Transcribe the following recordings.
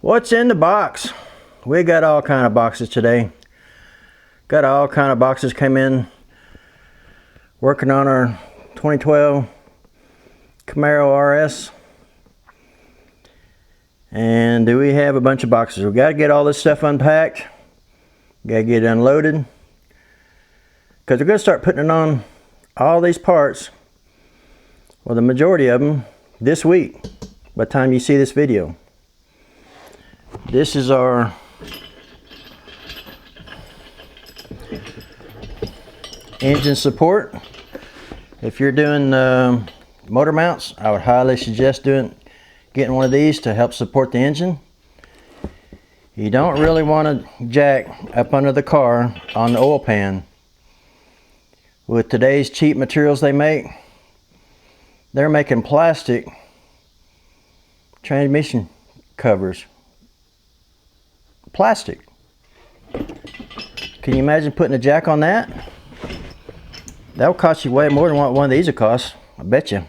What's in the box? We got all kind of boxes today. Got all kind of boxes came in. Working on our 2012 Camaro RS. And do we have a bunch of boxes? We got to get all this stuff unpacked. Got to get it unloaded. Because we're going to start putting it on all these parts. Well, the majority of them this week. By the time you see this video. This is our engine support. If you're doing motor mounts, I would highly suggest getting one of these to help support the engine. You don't really want to jack up under the car on the oil pan. With today's cheap materials they're making plastic transmission covers. Plastic. Can you imagine putting a jack on that? That will cost you way more than what one of these will cost. I bet you.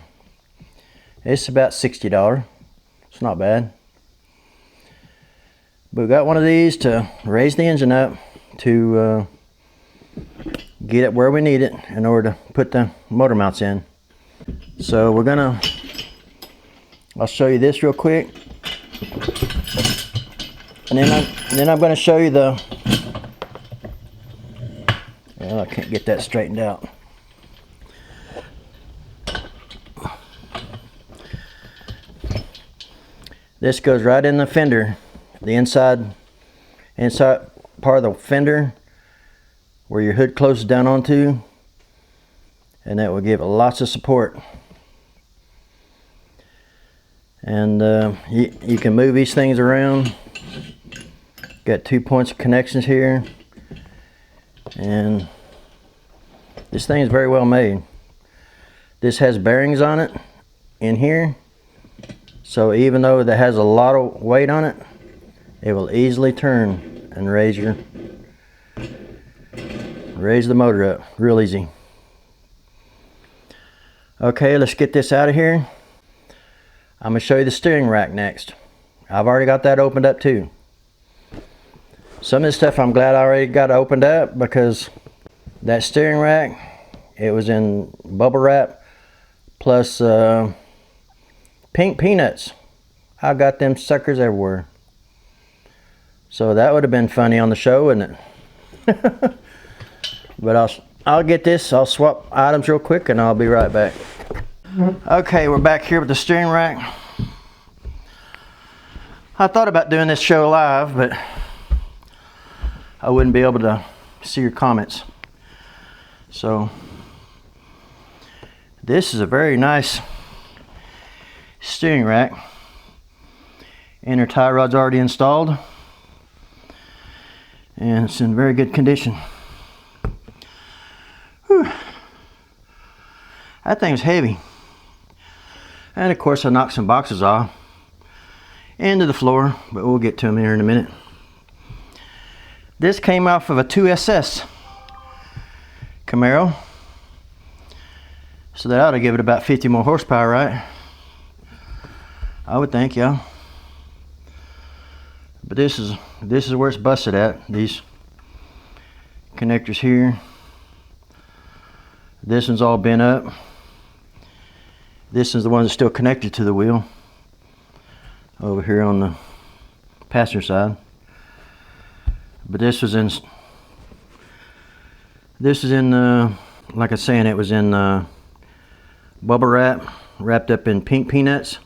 It's about $60. It's not bad. But we got one of these to raise the engine up to get it where we need it in order to put the motor mounts in. So I'll show you this real quick. And then I'm going to show you well, I can't get that straightened out. This goes right in the fender, the inside part of the fender where your hood closes down onto, and that will give it lots of support. And you can move these things around. Got 2 points of connections here, and this thing is very well made. This has bearings on it in here, so even though that has a lot of weight on it, it will easily turn and raise the motor up real easy. Okay, let's get this out of here. I'm going to show you the steering rack next. I've already got that opened up too. Some of this stuff I'm glad I already got opened up, because that steering rack, it was in bubble wrap plus pink peanuts. I got them suckers everywhere. So that would have been funny on the show, wouldn't it? But I'll get this, I'll swap items real quick and I'll be right back. Okay, we're back here with the steering rack. I thought about doing this show live, but I wouldn't be able to see your comments. So this is a very nice steering rack. Inner tie rod's already installed, and it's in very good condition. Whew. That thing's heavy. And of course I knocked some boxes off into the floor, but we'll get to them here in a minute. This came off of a 2SS Camaro, so that ought to give it about 50 more horsepower, right? I would think, yeah. But this is where it's busted at. These connectors here. This one's all bent up. This is the one that's still connected to the wheel over here on the passenger side. But this is in like I was saying, it was in bubble wrap, wrapped up in pink peanuts.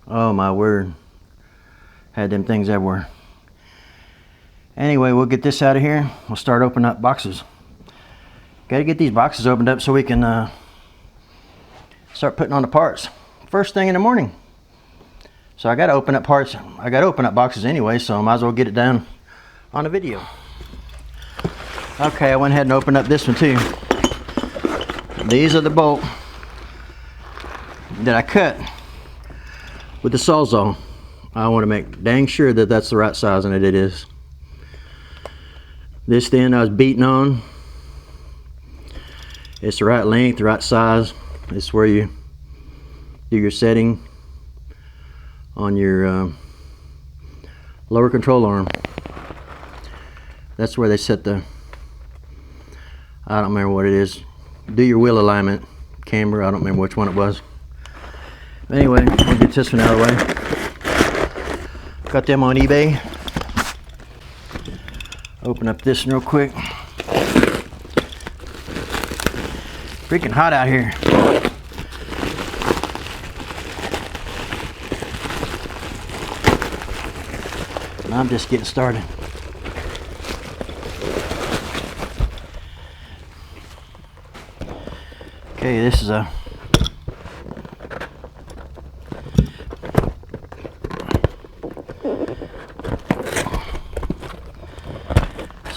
Oh my word, had them things everywhere. Anyway, we'll get this out of here. We'll start opening up boxes. Gotta get these boxes opened up so we can start putting on the parts first thing in the morning. So I gotta open up parts. I gotta open up boxes anyway, so I might as well get it done on a video. Okay, I went ahead and opened up this one too. These are the bolt that I cut with the Sawzall. I want to make dang sure that that's the right size, and it is. This then I was beating on. It's the right length, the right size. It's where you do your setting on your lower control arm. That's where they set the, I don't remember what it is, do your wheel alignment, camber, I don't remember which one it was. Anyway, we'll get this one out of the way. Got them on eBay. Open up this one real quick. Freaking hot out here. And I'm just getting started. Okay, this is a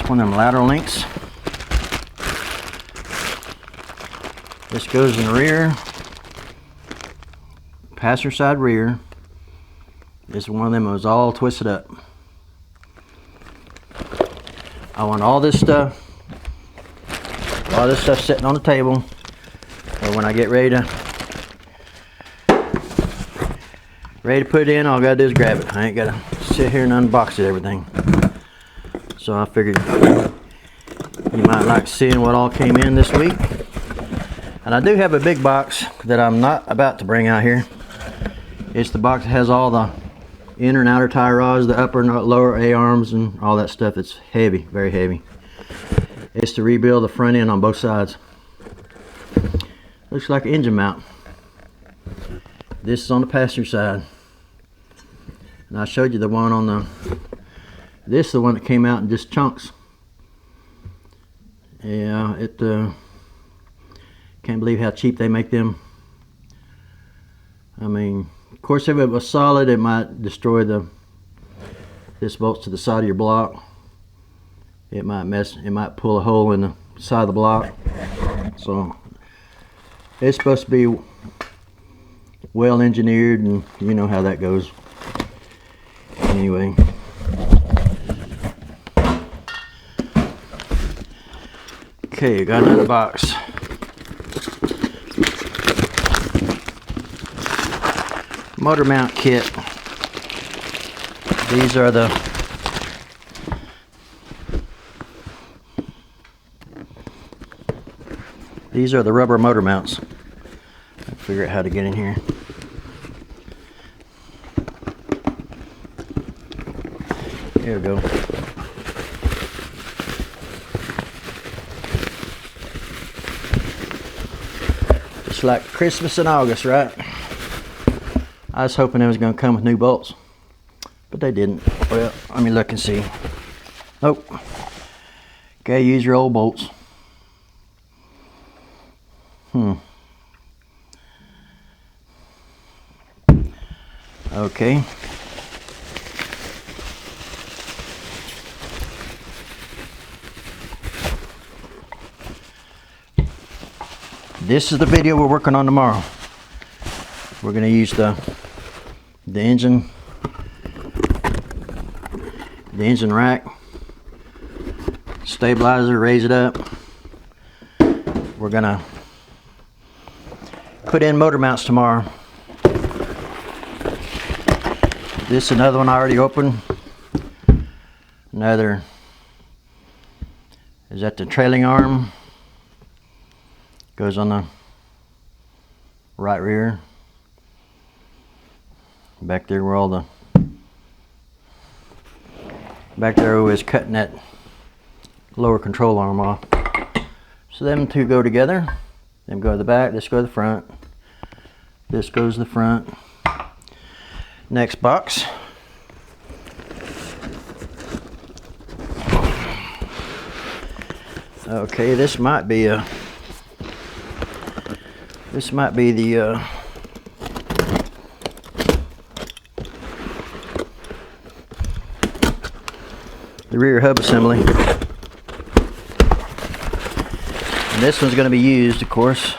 one of them lateral links. This goes in the rear, passenger side rear. This is one of them that was all twisted up. I want all this stuff sitting on the table, so when I get ready to put it in, all I gotta do is grab it. I ain't gotta sit here and unbox it, everything. So I figured you might like seeing what all came in this week. And I do have a big box that I'm not about to bring out here. It's the box that has all the inner and outer tie rods, the upper and lower A-arms and all that stuff. It's heavy, very heavy. It's to rebuild the front end on both sides. Looks like an engine mount. This is on the passenger side. And I showed you the one on the, this is the one that came out in just chunks. Yeah, it can't believe how cheap they make them. I mean, of course, if it was solid, it might destroy this bolts to the side of your block. It might pull a hole in the side of the block. So it's supposed to be well engineered, and you know how that goes. Anyway. Okay, got another box. Motor mount kit. These are the rubber motor mounts. I'll figure out how to get in here. Here we go. Just like Christmas in August, right? I was hoping it was going to come with new bolts, but they didn't. Well, let me look and see. Nope. Okay, use your old bolts. Okay. This is the video we're working on tomorrow. We're going to use the engine rack, stabilizer, raise it up. We're going to put in motor mounts tomorrow. This is another one I already opened. Another is at the trailing arm. Goes on the right rear. Back there where all the back there was cutting that lower control arm off. So them two go together. Them go to the back, this go to the front. This goes to the front. Next box. Okay, this might be the rear hub assembly. And this one's going to be used, of course.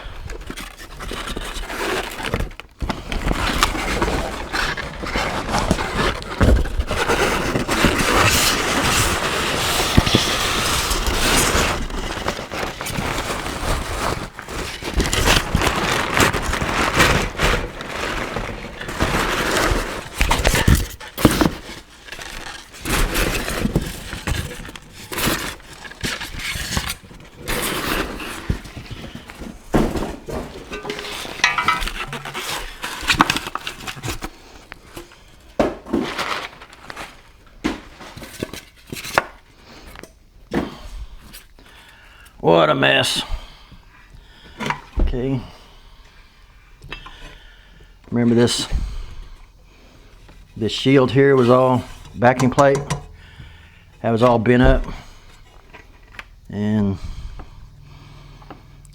What a mess. Okay. Remember this shield here was all backing plate. That was all bent up. And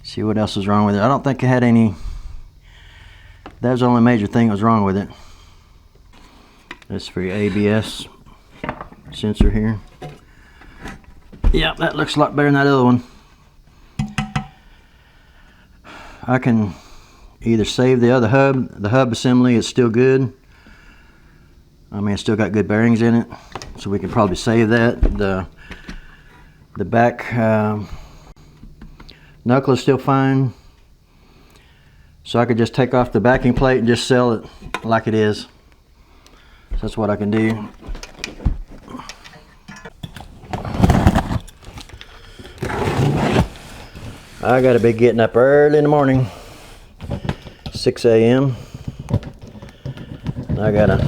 see what else was wrong with it. I don't think it had any. That was the only major thing that was wrong with it. That's for your ABS sensor here. Yeah, that looks a lot better than that other one. I can either save the other hub. The hub assembly is still good. I mean, it's still got good bearings in it, so we can probably save that. The back knuckle is still fine, so I could just take off the backing plate and just sell it like it is. So that's what I can do. I gotta be getting up early in the morning, 6 a.m. I gotta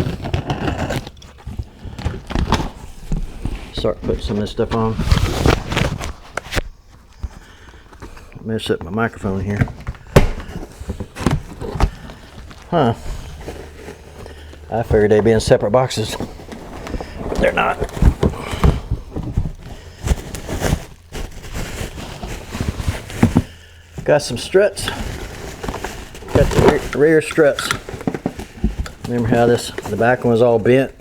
start putting some of this stuff on. Mess up my microphone here. Huh. I figured they'd be in separate boxes, but they're not. Got some struts. Got the rear struts. Remember how the back one was all bent?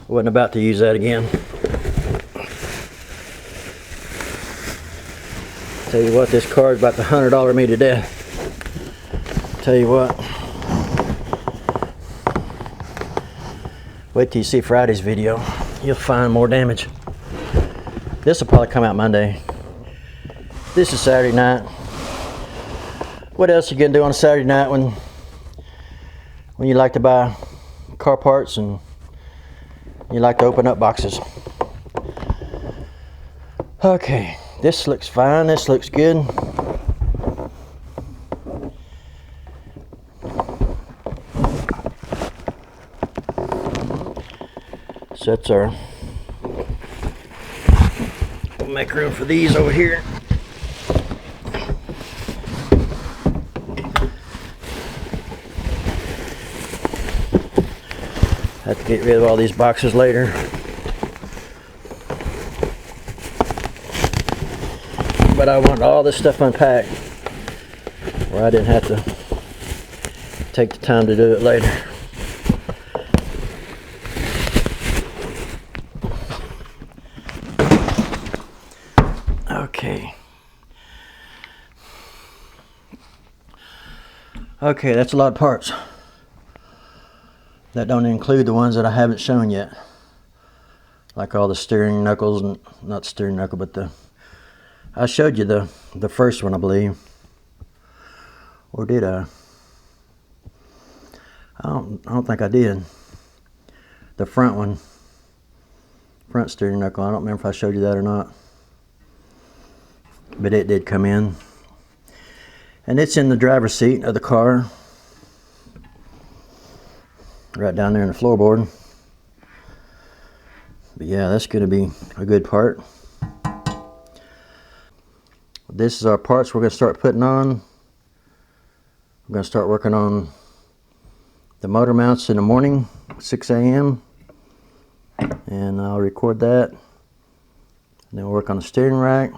Wasn't about to use that again. Tell you what, this car is about to $100 me to death. Tell you what. Wait till you see Friday's video. You'll find more damage. This will probably come out Monday. This is Saturday night. What else you gonna do on a Saturday night when you like to buy car parts and you like to open up boxes? Okay, this looks fine. This looks good. So that's our. We'll make room for these over here. Have to get rid of all these boxes later. But I want all this stuff unpacked where I didn't have to take the time to do it later. Okay. Okay, that's a lot of parts. That don't include the ones that I haven't shown yet. Like all the steering knuckles, and not steering knuckle, but I showed you the first one, I believe. Or did I? I don't think I did. The front one. Front steering knuckle. I don't remember if I showed you that or not. But it did come in. And it's in the driver's seat of the car. Right down there in the floorboard. But yeah, that's going to be a good part. This is our parts we're going to start putting on. We're going to start working on the motor mounts in the morning, 6 a.m. And I'll record that. And then we'll work on the steering rack.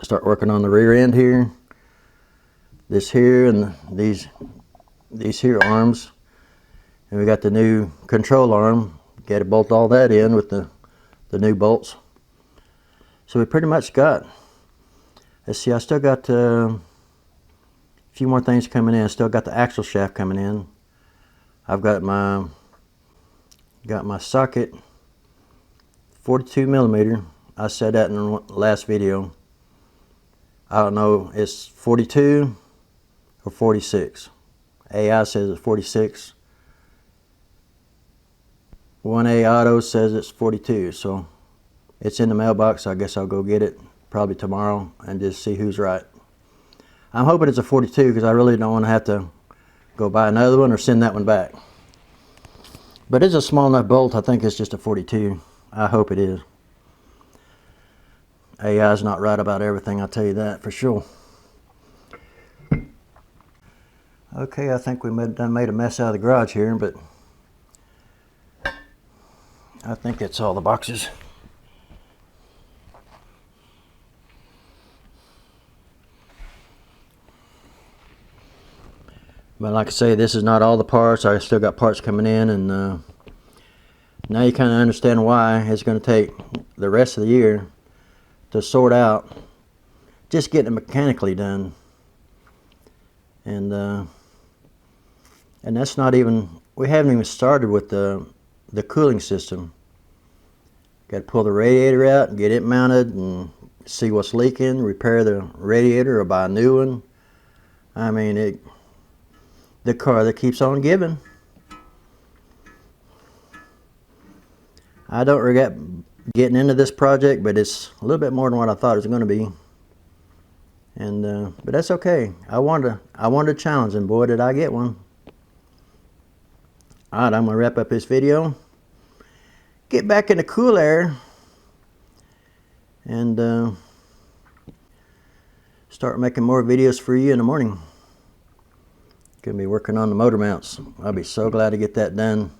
Start working on the rear end here. This here and these here arms. And we got the new control arm. Got to bolt all that in with the new bolts. So we pretty much got. Let's see, I still got a few more things coming in. Still got the axle shaft coming in. I've got my socket, 42 millimeter. I said that in the last video. I don't know, it's 42 or 46. AI says it's 46. 1A Auto says it's 42, so it's in the mailbox. I guess I'll go get it probably tomorrow and just see who's right. I'm hoping it's a 42 because I really don't want to have to go buy another one or send that one back. But it's a small enough bolt. I think it's just a 42. I hope it is. AI's not right about everything, I'll tell you that for sure. Okay, I think we done made a mess out of the garage here, but I think that's all the boxes. But like I say, this is not all the parts. I still got parts coming in, and now you kind of understand why it's going to take the rest of the year to sort out just getting it mechanically done. And that's not even, we haven't even started with the cooling system. Got to pull the radiator out and get it mounted and see what's leaking, repair the radiator or buy a new one. I mean, the car that keeps on giving. I don't regret getting into this project, but it's a little bit more than what I thought it was going to be. And but that's okay. I wanted a challenge, and boy, did I get one. All right, I'm gonna wrap up this video. Get back in the cool air, and start making more videos for you in the morning. Gonna be working on the motor mounts. I'll be so glad to get that done.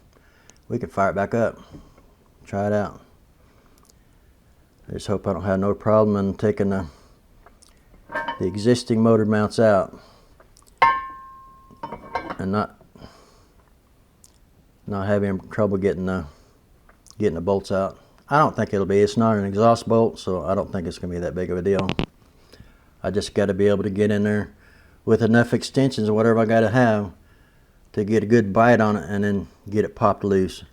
We can fire it back up, try it out. I just hope I don't have no problem in taking the existing motor mounts out and not having trouble getting the bolts out. I don't think it'll be. It's not an exhaust bolt, so I don't think it's gonna be that big of a deal. I just got to be able to get in there with enough extensions or whatever I got to have to get a good bite on it and then get it popped loose.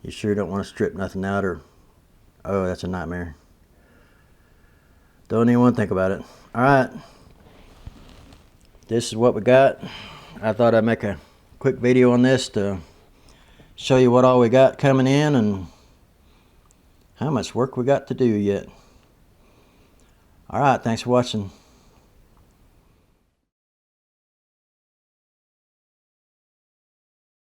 You sure don't want to strip nothing out, or oh, that's a nightmare. Don't even want to think about it. Alright, this is what we got. I thought I'd make a quick video on this to show you what all we got coming in and how much work we got to do yet. Alright, thanks for watching.